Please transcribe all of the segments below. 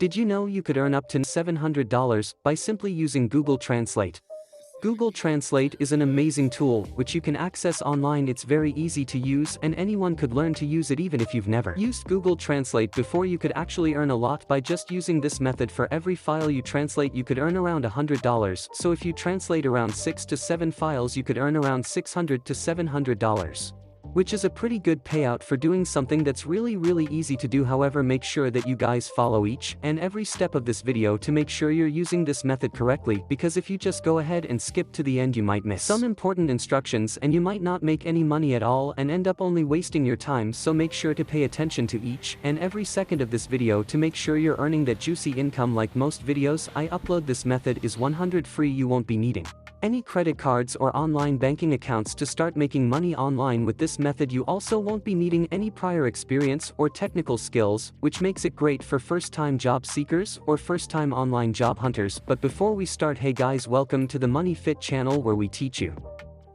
Did you know you could earn up to $700 by simply using Google Translate? Google Translate is an amazing tool which you can access online. It's very easy to use and anyone could learn to use it even if you've never used Google Translate before. You could actually earn a lot by just using this method. For every file you translate you could earn around $100, so if you translate around 6 to 7 files you could earn around $600 to $700. Which is a pretty good payout for doing something that's really easy to do. However, make sure that you guys follow each and every step of this video to make sure you're using this method correctly, because if you just go ahead and skip to the end you might miss some important instructions and you might not make any money at all and end up only wasting your time. So make sure to pay attention to each and every second of this video to make sure you're earning that juicy income. Like most videos I upload, this method is 100% free. You won't be needing any credit cards or online banking accounts to start making money online with this method. You also won't be needing any prior experience or technical skills, which makes it great for first-time job seekers or first-time online job hunters. But before we start, hey guys, welcome to the MoneyFit channel where we teach you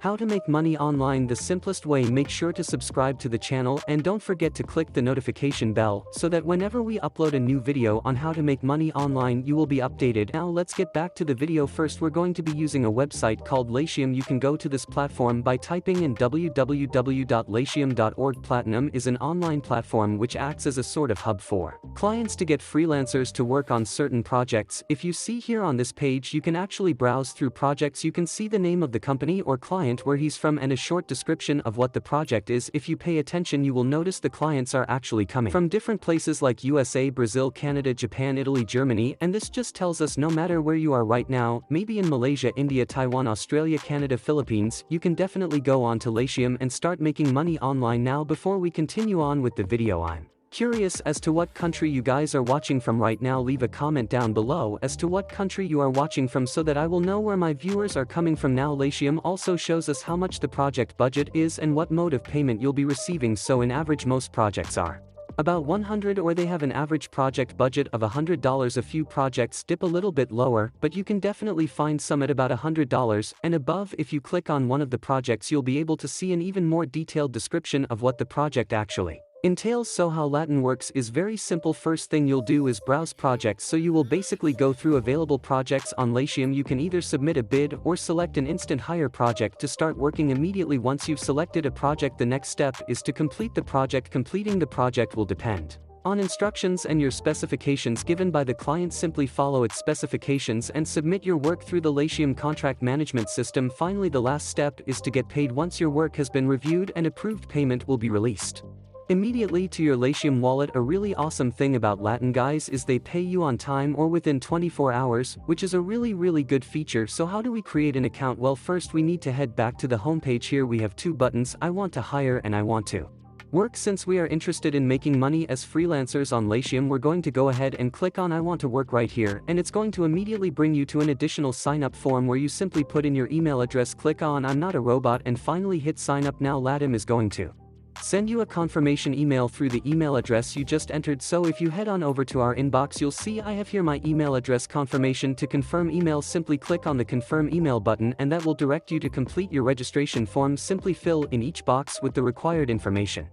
how to make money online the simplest way. Make sure to subscribe to the channel and don't forget to click the notification bell so that whenever we upload a new video on how to make money online you will be updated. Now let's get back to the video. First we're going to be using a website called Latium. You can go to this platform by typing in www.latium.org. Platinum is an online platform which acts as a sort of hub for clients to get freelancers to work on certain projects. If you see here on this page you can actually browse through projects. You can see the name of the company or client, where he's from, and a short description of what the project is. If you pay attention you will notice the clients are actually coming from different places like USA, Brazil, Canada, Japan, Italy, Germany, and this just tells us no matter where you are right now, maybe in Malaysia, India, Taiwan, Australia, Canada, Philippines, you can definitely go on to Latium and start making money online. Now before we continue on with the video, I'm curious as to what country you guys are watching from right now. Leave a comment down below as to what country you are watching from so that I will know where my viewers are coming from. Now Latium also shows us how much the project budget is and what mode of payment you'll be receiving. So in average most projects are about 100, or they have an average project budget of $100. A few projects dip a little bit lower, but you can definitely find some at about $100 and above. If you click on one of the projects you'll be able to see an even more detailed description of what the project actually entails. So how Latin works is very simple. First thing you'll do is browse projects. So you will basically go through available projects on Latium. You can either submit a bid or select an instant hire project to start working immediately. Once you've selected a project, the next step is to complete the project. Completing the project will depend on instructions and your specifications given by the client. Simply follow its specifications and submit your work through the Latium contract management system. Finally, the last step is to get paid. Once your work has been reviewed and approved, payment will be released immediately to your Latium wallet. A really awesome thing about Latin, guys, is they pay you on time or within 24 hours, which is a really good feature. So how do we create an account? Well, first we need to head back to the homepage. Here we have two buttons, I want to hire and I want to work. Since we are interested in making money as freelancers on Latium, we're going to go ahead and click on I want to work right here, and it's going to immediately bring you to an additional sign up form where you simply put in your email address, click on I'm not a robot, and finally hit sign up. Now Latim is going to send you a confirmation email through the email address you just entered. So if you head on over to our inbox you'll see I have here my email address confirmation. To confirm email, simply click on the confirm email button and that will direct you to complete your registration form. Simply fill in each box with the required information,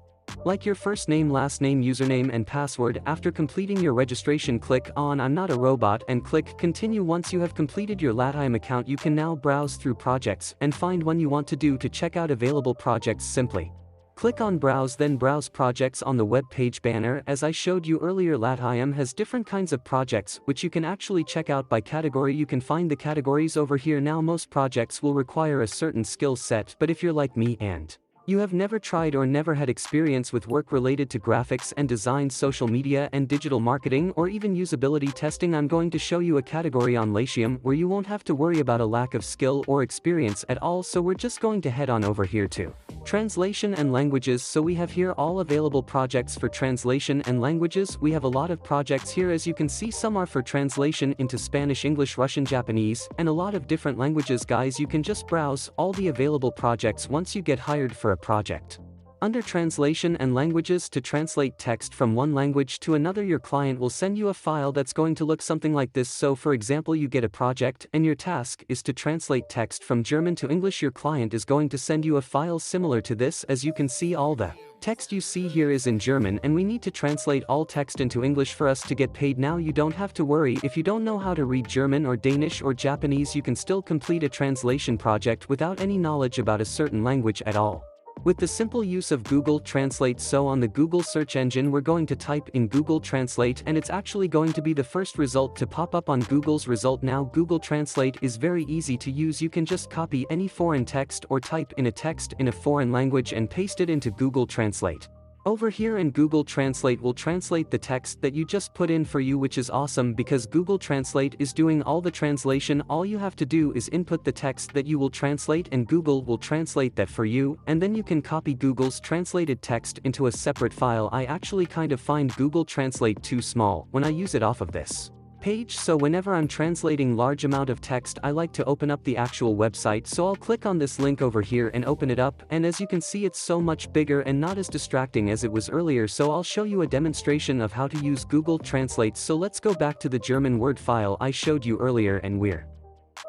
like your first name, last name, username and password. After completing your registration, click on I'm not a robot and click continue. Once you have completed your Latium account you can now browse through projects and find one you want to do. To check out available projects, simply click on browse, then browse projects on the web page banner. As I showed you earlier, Latium has different kinds of projects which you can actually check out by category. You can find the categories over here. Now most projects will require a certain skill set, but if you're like me and you have never tried or never had experience with work related to graphics and design, social media and digital marketing, or even usability testing, I'm going to show you a category on Latium where you won't have to worry about a lack of skill or experience at all. So we're just going to head on over here to translation and languages. So we have here all available projects for translation and languages. We have a lot of projects here. As you can see, some are for translation into Spanish, English, Russian, Japanese, and a lot of different languages. Guys, you can just browse all the available projects once you get hired for a project. Under Translation and Languages, to translate text from one language to another, your client will send you a file that's going to look something like this. So for example, you get a project and your task is to translate text from German to English. Your client is going to send you a file similar to this. As you can see, all the text you see here is in German, and we need to translate all text into English for us to get paid. Now you don't have to worry if you don't know how to read German or Danish or Japanese. You can still complete a translation project without any knowledge about a certain language at all, with the simple use of Google Translate. So on the Google search engine, we're going to type in Google Translate, and it's actually going to be the first result to pop up on Google's result. Now Google Translate is very easy to use. You can just copy any foreign text or type in a text in a foreign language and paste it into Google Translate. Over here in Google Translate will translate the text that you just put in for you, which is awesome because Google Translate is doing all the translation. All you have to do is input the text that you will translate and Google will translate that for you, and then you can copy Google's translated text into a separate file. I actually kind of find Google Translate too small when I use it off of this page, so whenever I'm translating large amount of text, I like to open up the actual website. So I'll click on this link over here and open it up, and as you can see, it's so much bigger and not as distracting as it was earlier. So I'll show you a demonstration of how to use Google Translate. So let's go back to the German Word file I showed you earlier, and we're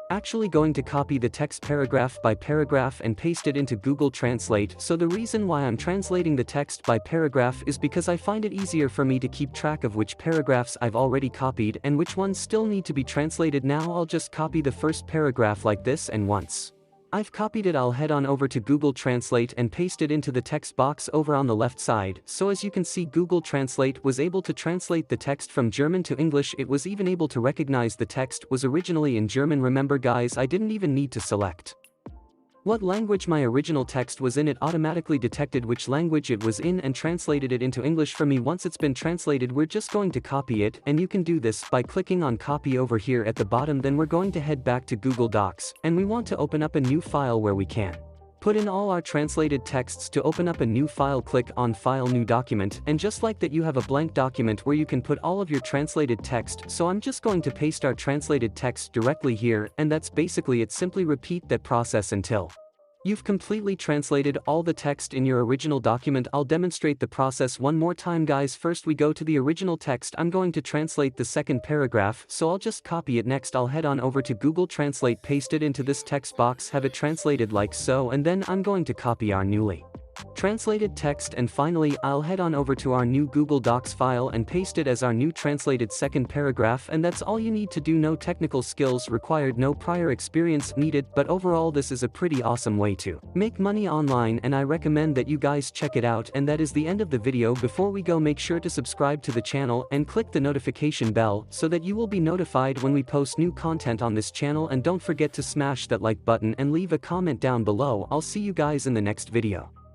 actually going to copy the text paragraph by paragraph and paste it into Google Translate. So the reason why I'm translating the text by paragraph is because I find it easier for me to keep track of which paragraphs I've already copied and which ones still need to be translated. Now I'll just copy the first paragraph like this, and once I've copied it, I'll head on over to Google Translate and paste it into the text box over on the left side. So as you can see, Google Translate was able to translate the text from German to English. It was even able to recognize the text was originally in German. Remember guys, I didn't even need to select what language my original text was in. It automatically detected which language it was in and translated it into English for me. Once it's been translated, we're just going to copy it, and you can do this by clicking on copy over here at the bottom. Then we're going to head back to Google Docs, and we want to open up a new file where we can put in all our translated texts. To open up a new file, click on File, New Document, and just like that you have a blank document where you can put all of your translated text. So I'm just going to paste our translated text directly here, and that's basically it. Simply repeat that process until you've completely translated all the text in your original document. I'll demonstrate the process one more time guys. First we go to the original text. I'm going to translate the second paragraph, so I'll just copy it. Next I'll head on over to Google Translate, paste it into this text box, have it translated like so, and then I'm going to copy our newly translated text, and finally I'll head on over to our new Google Docs file and paste it as our new translated second paragraph. And that's all you need to do. No technical skills required, no prior experience needed, but overall this is a pretty awesome way to make money online, and I recommend that you guys check it out. And that is the end of the video. Before we go, make sure to subscribe to the channel and click the notification bell so that you will be notified when we post new content on this channel, and don't forget to smash that like button and leave a comment down below. I'll see you guys in the next video.